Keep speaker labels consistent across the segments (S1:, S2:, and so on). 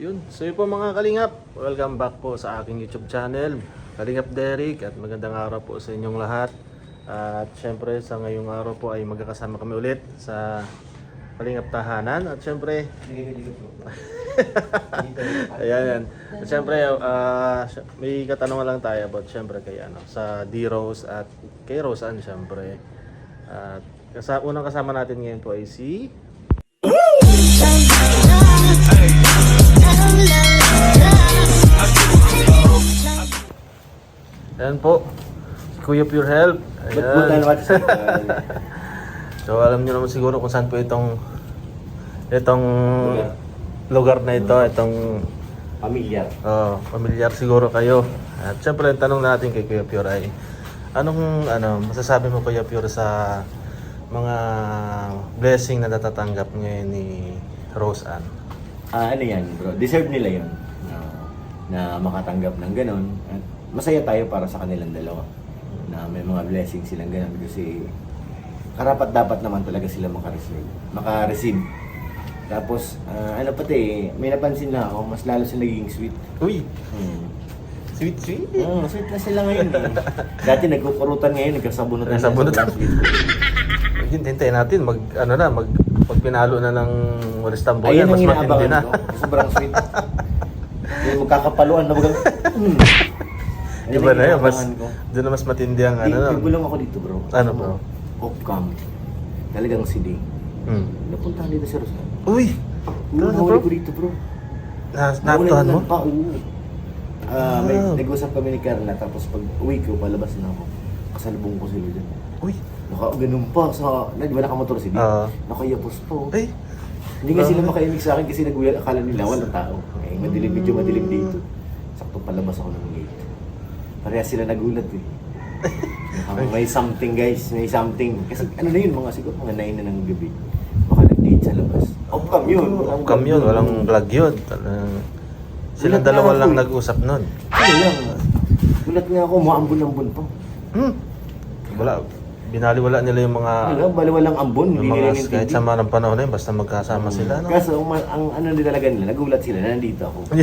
S1: Yun. So yun po mga Kalingap, welcome back po sa aking YouTube channel, Kalingap Derek, at magandang araw po sa inyong lahat. At syempre sa ngayong araw po ay magkakasama kami ulit sa Kalingap Tahanan. At syempre ayan. At syempre may katanungan lang tayo about syempre kay sa D-Rose at kay Roseanne syempre. At unang kasama natin ngayon po ay si ayan po, si Kuya Pure Health. Ayan. So alam niyo naman siguro kung saan po itong lugar na ito, itong
S2: Pamilyar.
S1: pamilyar siguro kayo. At syempre ang tanong natin kay Kuya Pure ay anong masasabi mo Kuya Pure sa mga blessing na natatanggap ngayon ni Roseanne?
S2: Ano yan bro, deserve nila yun na makatanggap ng ganun. At masaya tayo para sa kanilang dalawa na may mga blessings silang ganun kasi karapat dapat naman talaga sila makareceive. Tapos pati may napansin na ako, mas lalo sila naging sweet.
S1: Uy! Sweet.
S2: Sweet na sila ngayon eh. Dati nagkukurutan, ngayon nagkasabunutan. Sweet.
S1: Hintayin natin pag pinalo na ng Waristambo
S2: Ayun
S1: yan, mas
S2: ang
S1: matindi na.
S2: inaabangan ko. Sobrang sweet. Yung magkakapaluan na bagang
S1: Iba na yun, doon na mas matindi ang
S2: Bulong ako dito bro.
S1: Ano bro?
S2: Off-cam. Talagang si Ding. Napuntahan dito sa Roseanne.
S1: Uy!
S2: Nahuli ko dito bro.
S1: Natuhan mo?
S2: May nag-usap kami ni Carla, tapos pag uwi ko, palabas na ako. Kasalubong ko sila dyan.
S1: Uy!
S2: Ganun pa sa, di ba nakamotor si Ding? Nakayapos po.
S1: Ay!
S2: Hindi nga sila makaimik sa akin kasi nagulat, akala nila walang tao. Medyo madilim dito. Sakto palabas ako ng gate. Pareha sila nagulat eh. May something guys, may something. Kasi na yun, siguro mga 9 na ng gabi. Baka nag-date sa labas. Off-cam yun.
S1: Off-cam yun, walang vlog yun. Silang dalawa lang nag-usap nun.
S2: Ano lang. Gulat nga ako, maambon-ambon pa.
S1: Wala. Binaliwala nila yung mga
S2: baliwalang ambon.
S1: yung mga kahit sa mga panahon na yun, basta magkasama sila. No?
S2: Kaso, ang talaga nila, nagulat sila na nandito ako.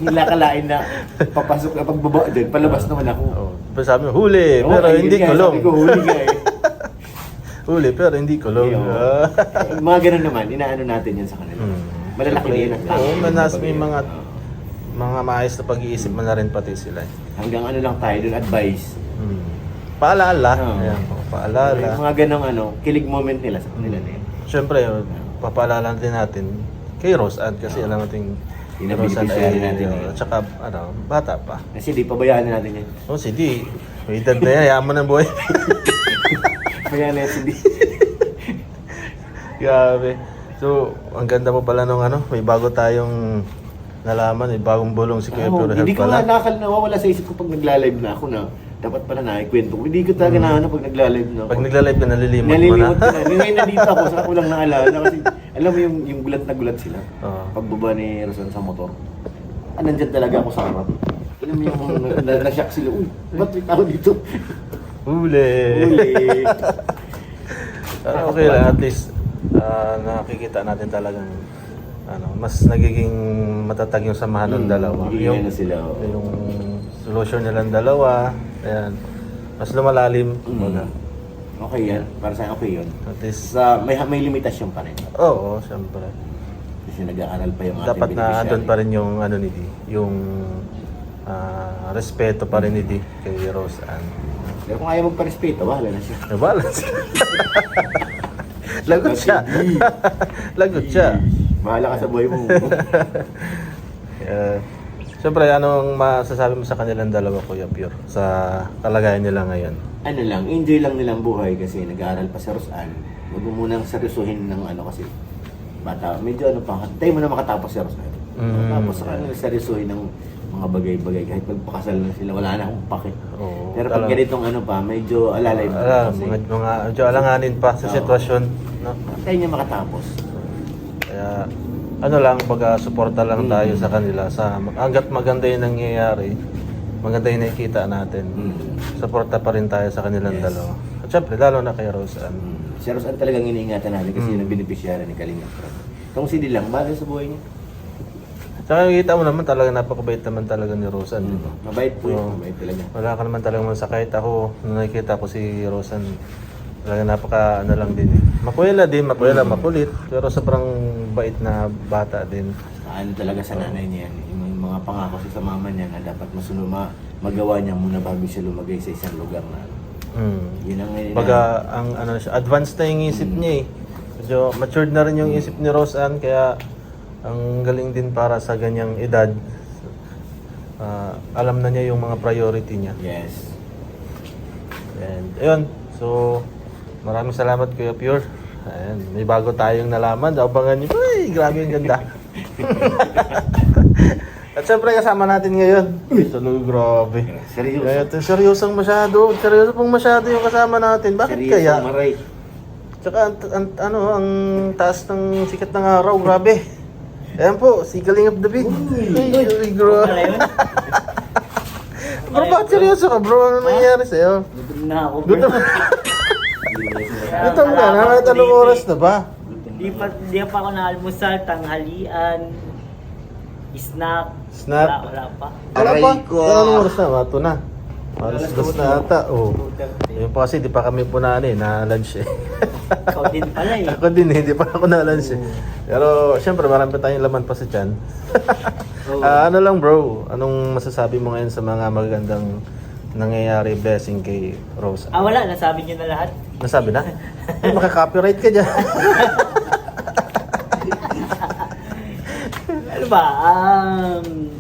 S2: Nilakalain na papasok na pagbaba dyan, palabas naman ako.
S1: Sabi mo, huli, pero hindi kulong.
S2: Sabi ko, huli nga eh.
S1: Huli, pero hindi kulong.
S2: Mga ganun naman, inaano natin yan sa kanila. Malalaki din yan.
S1: May mga maayos na pag-iisip mo na rin pati sila.
S2: Hanggang lang tayo doon, advice.
S1: Paalala. Ayan, paalala.
S2: Mga ganong kilig moment nila sa kanila na yun.
S1: Siyempre, papaalala din natin kay Roseanne kasi alam natin Roseanne ay tsaka bata pa.
S2: Kasi di pabayaan na natin yan.
S1: Di. May edad na yan, yaman ng buhay.
S2: Pabayaan na yan si Di.
S1: Grabe. So, ang ganda mo pala nung may bago tayong nalaman, may bagong bulong si Kuya Pure Health pala.
S2: Hindi ko nga nawawala sa isip ko pag nagla-live na ako na dapat pala naikwento ko. Hindi ko talaga pag nagla-live na ako.
S1: Pag nagla-live ka, nalilimot mo na.
S2: Nalilimot ko na. Ngayon nandito ako, saka ko lang naalala kasi alam mo yung gulat na gulat sila. Pagbaba ni Roseanne sa motor. Nandyan talaga ako sa harap. Alam mo yung na-shock sila. Uy, ba't may tao dito?
S1: Huli. Okay lang, at least nakikita natin talagang mas nagiging matatag yung samahan ng dalawa.
S2: Yung
S1: solution nilang dalawa, ayan, mas lumalalim.
S2: Okay yan, para sa okay yun.
S1: At least,
S2: may limitasyon pa rin.
S1: Oo, siyempre.
S2: Kasi nag-aaral pa yung ating
S1: Dapat na andun pa rin yung ni Di, yung respeto pa rin ni Di kay Roseanne.
S2: Pero kung ayaw magpa-respeto, bahala na siya.
S1: Balance. Lagot siya. Lagot siya.
S2: Bahala ka sa buhay mo.
S1: Siyempre, anong masasabi mo sa kanilang dalawa, Kuya Pure, sa kalagayan nila ngayon?
S2: Enjoy lang nilang buhay kasi nag-aaral pa si Roseanne. Huwag mo munang seryosohin ng kasi bata, medyo tayo mo na makatapos si Roseanne. Tapos sa kanila seryosohin ng mga bagay-bagay, kahit magpakasal na sila, wala na akong pake. Pero pag ganitong medyo alalay pa.
S1: Medyo alanganin pa sa sitwasyon. No?
S2: Tayo niya makatapos.
S1: Kaya, suporta lang tayo sa kanila. Hanggat maganda yung nangyayari, maganda yung nakikita natin. Suporta pa rin tayo sa kanilang dalawa. At syempre, lalo na kay Roseanne.
S2: Si Roseanne talagang iniingatan natin kasi yun ang beneficiary ni Kalingap. Kung si Dilang, bahala sa buhay niya.
S1: Tsaka kita mo naman talaga napakabait naman talaga ni Rosan, di ba?
S2: Mabait po yun,
S1: Oo.
S2: mabait talaga.
S1: Wala ka naman talagang masakit. Ako, nung nakikita ko si Rosan, talaga napaka ano lang din eh. Makuwela, makulit. Pero sobrang bait na bata din.
S2: Ano talaga sa nanay niya yan, yung mga pangako sa mama niya na dapat magawa niya muna bago siya lumagay sa isang lugar na yun ang
S1: Baga, ang ano siya, advanced na yung isip niya eh. Medyo matured na rin yung isip ni Rosan, kaya ang galing din para sa ganyang edad. Alam na niya yung mga priority niya.
S2: Yes.
S1: And ayun, so maraming salamat Kuya Pure. Ayan, may bago tayong nalaman. Abangan niyo. Ay, grabe yung ganda. At syempre kasama natin ngayon. Tuloy, grabe.
S2: Seryoso.
S1: Kaya seryosong masyado. Seryoso pong masyado yung kasama natin. Bakit
S2: Seryoso,
S1: kaya?
S2: Maray.
S1: Tsaka ang taas ng sikat ng araw, grabe. Ayan po, si Kaling of the Beat. Ay, grabe. Bro, bakit seryoso ka bro? Ano nangyari sa'yo?
S3: Gutom na ako, bro.
S1: Gutom. Gutom ka na? Kahit anong oras na ba?
S3: Di pa ako na-almusal, tanghalian, snack.
S1: Snack?
S3: Wala pa.
S1: Wala pa?
S2: Aray ko.
S1: Pero anong oras na? Mato na. Alas dos na ata. Oh. Yun pa kasi di pa kami punaan eh, na lunch eh.
S3: Ikaw din pala eh.
S1: Ako din eh, hindi pa ako na lunch eh. Pero syempre marami pa tayong laman pa sa tiyan.
S3: Oo.
S1: Ano lang bro, anong masasabi mo ngayon sa mga magagandang nangyayari blessing kay Rose?
S3: Wala. Nasabi niyo na lahat.
S1: Nasabi na? Ay, makaka-copyright ka dyan.
S3: Ano ba?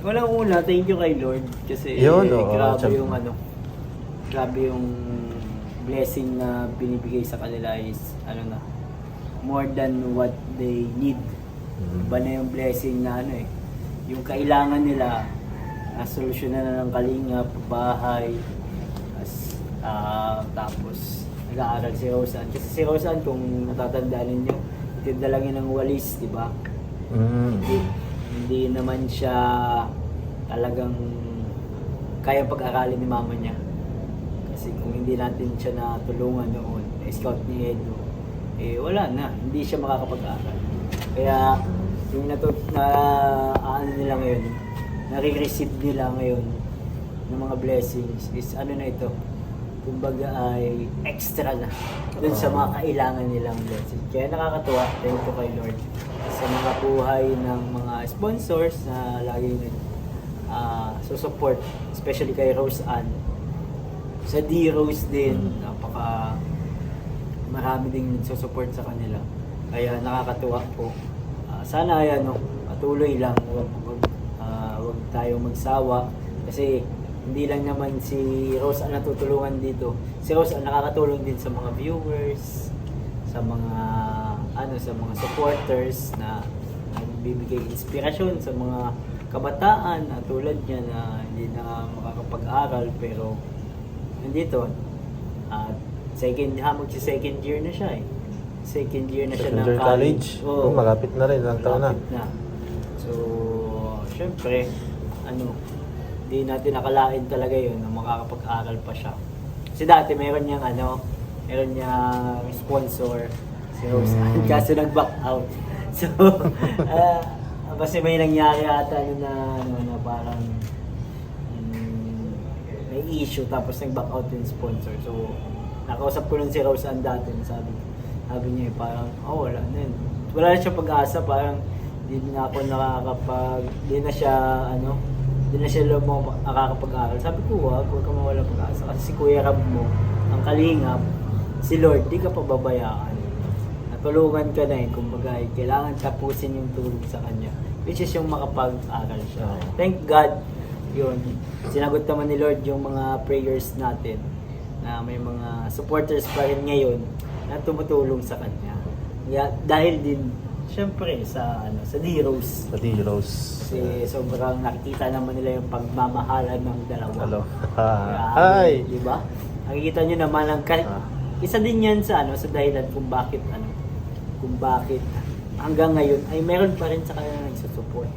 S3: Unang-una, thank you kay Lord. Kasi
S1: Yun, oo,
S3: grabe
S1: syempre.
S3: yung grabe yung blessing na binibigay sa kanila is, more than what they need. Iba na yung blessing na yung kailangan nila, solusyonan na ng kalingap, bahay, tapos nag-aaral si Rosan. Kasi si Rosan, kung natatandaan ninyo, itinda lang yun ng walis, di ba? Hindi naman siya talagang kaya pag-aralin ni mama niya. Kasi kung hindi natin siya natulungan noon, scout ni Edo, wala na, hindi siya makakapag-aral. Kaya yung nila ngayon, nare-receive nila ngayon ng mga blessings is ito, kumbaga ay extra na dun sa mga kailangan nilang blessing. Kaya nakakatuwa, thank you kay Lord sa mga buhay ng mga sponsors na lagi support, especially kay Rose Ann. Sa D-Rose din, napaka marami ding nagsusupport sa kanila. Kaya nakakatuwa po. Sana patuloy lang, wag tayong magsawa kasi hindi lang naman si Rose ang natutulungan dito. Si Rose ang nakakatulong din sa mga viewers, sa mga sa mga supporters na nagbibigay inspirasyon sa mga kabataan na tulad niya na hindi na makakapag-aral pero nandito at magsi-second year na siya eh. Second year na siya
S1: Second
S3: ng
S1: year college.
S3: Oo.
S1: Malapit na rin, ang taon na.
S3: Malapit na. So, syempre, hindi natin nakalain talaga yun na makakapag-aral pa siya. Kasi dati meron niyang sponsor si Rose kaso nag-back out. So, kasi may nangyari ata na parang may issue tapos nag-back out yung sponsor. So, nakausap ko nun si Rose Ann dati, sabi niya parang, wala na yun. Wala na siya pag-asa, parang hindi na siya nakakapag-aral. Sabi ko, huwag ka mawala pag-asa. Kasi si Kuya Rab mo, ang kalingap, si Lord, di ka pababayaan. Natulungan ka na kumbaga, kailangan tapusin yung tulong sa kanya. Which is yung makapag-aral siya. Thank God, yun. Sinagot naman ni Lord yung mga prayers natin na may mga supporters pa rin ngayon na tumutulong sa kanya. Dahil din, syempre, sa D-Rose.
S1: Sa D-Rose.
S3: Kasi sobrang nakikita naman nila yung pagmamahalan ng dalawa.
S1: Hello.
S3: Hi! Di ba? Nakikita nyo naman ang isa din yan sa sa dahilan kung bakit hanggang ngayon ay meron pa rin sa kanila nagsusupport.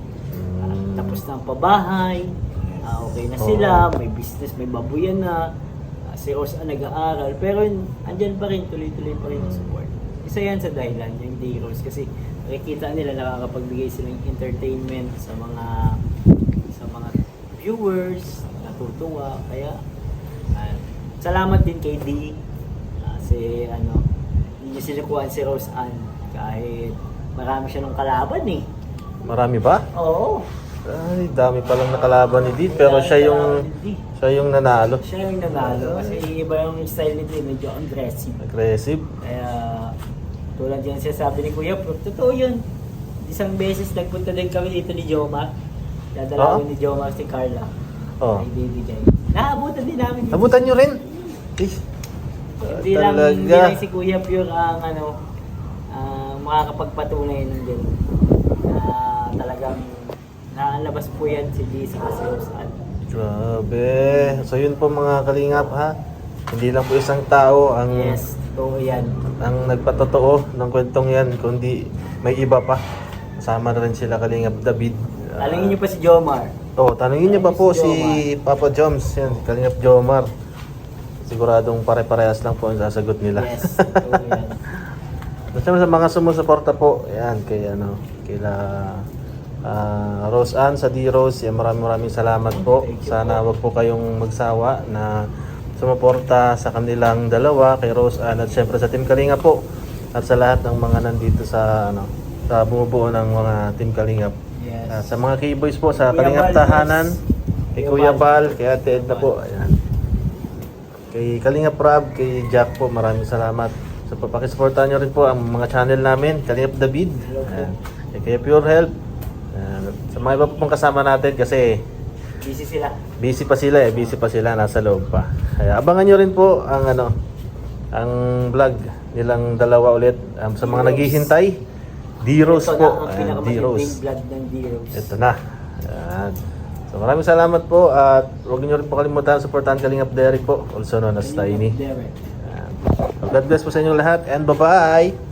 S3: Tapos na ang pabahay, okay na sila, may business, may babuyan na, si Rose nag-aaral, pero andyan pa rin, tuloy-tuloy pa rin ang support. Isa yan sa dahilan, yung D-Rose, kasi kita nila nakakapagbigay silang entertainment sa mga viewers, natutuwa. Kaya salamat din kay D kasi hindi niya sinukuhan si Rose Ann kahit marami siya nung kalaban eh.
S1: Marami ba?
S3: Oo.
S1: Ay, dami palang nakalaban ni Dee, pero siya yung nanalo.
S3: Siya yung nanalo kasi iba yung style nito, medyo aggressive.
S1: Aggressive.
S3: Kaya tulad yan siya sabi ni Kuya Prof, totoo yun. Isang beses nagpunta din kami dito ni Jomar. Dadalawin ni Jomar si Carla.
S1: Oh.
S3: Ay bibigay. Naabutan din namin dito.
S1: Nabutan nyo rin?
S3: Hindi lang si Kuya Pure ang makakapagpatunay ng din. Talagang naalabas po yan si DC kasi Rose Ann.
S1: Grabe. So yun po mga kalingap ha. Hindi lang po isang tao ang
S3: Yes, totoo yan.
S1: ang nagpatotoo ng kwentong yan, kundi may iba pa. Kasama na rin sila Kalingap David.
S3: Talangin niyo pa si Jomar.
S1: Tanungin niyo pa po
S3: Si
S1: si Papa Joms, yan, si Kalingap Jomar. Siguradong pare-parehas lang po ang sasagot nila.
S3: Yes, totoo yan.
S1: Basta sa mga sumusuporta po, yan, kila Rose Ann, sa D-Rose, yan, maraming salamat po. Sana wag po kayong magsawa na sumuporta sa kanilang dalawa, kay Rose Ann at syempre sa Team Kalinga po. At sa lahat ng mga nandito sa sa bumubuo ng mga Team Kalingap.
S3: Yes.
S1: Sa mga K-Boys po, sa
S3: Kuya
S1: Kalingap
S3: Bal,
S1: Tahanan, kay
S3: Kuya
S1: Kuya Bal, kay Ate Edna po, ayan. Kay Kalingap Rob, kay Jack po, maraming salamat. So papakisuportahan nyo rin po ang mga channel namin, Kalingap David, ayan. Kay Pure Health, ayan. Sa mga iba po pong kasama natin kasi
S3: Busy sila.
S1: busy pa sila, nasa loob pa. Kaya abangan nyo rin po ang ang vlog nilang dalawa ulit sa mga naghihintay. D-Rose
S3: Ito
S1: po.
S3: na ang
S1: Ayan,
S3: pinakamatinding
S1: D-Rose.
S3: vlog ng D-Rose.
S1: Ito na. Ayan. So maraming salamat po at huwag niyo rin po kalimutan supportahan Kalingap Derek po, also known as Tiny.
S3: Derek.
S1: Ayan. So, God bless po sa inyong lahat and bye-bye!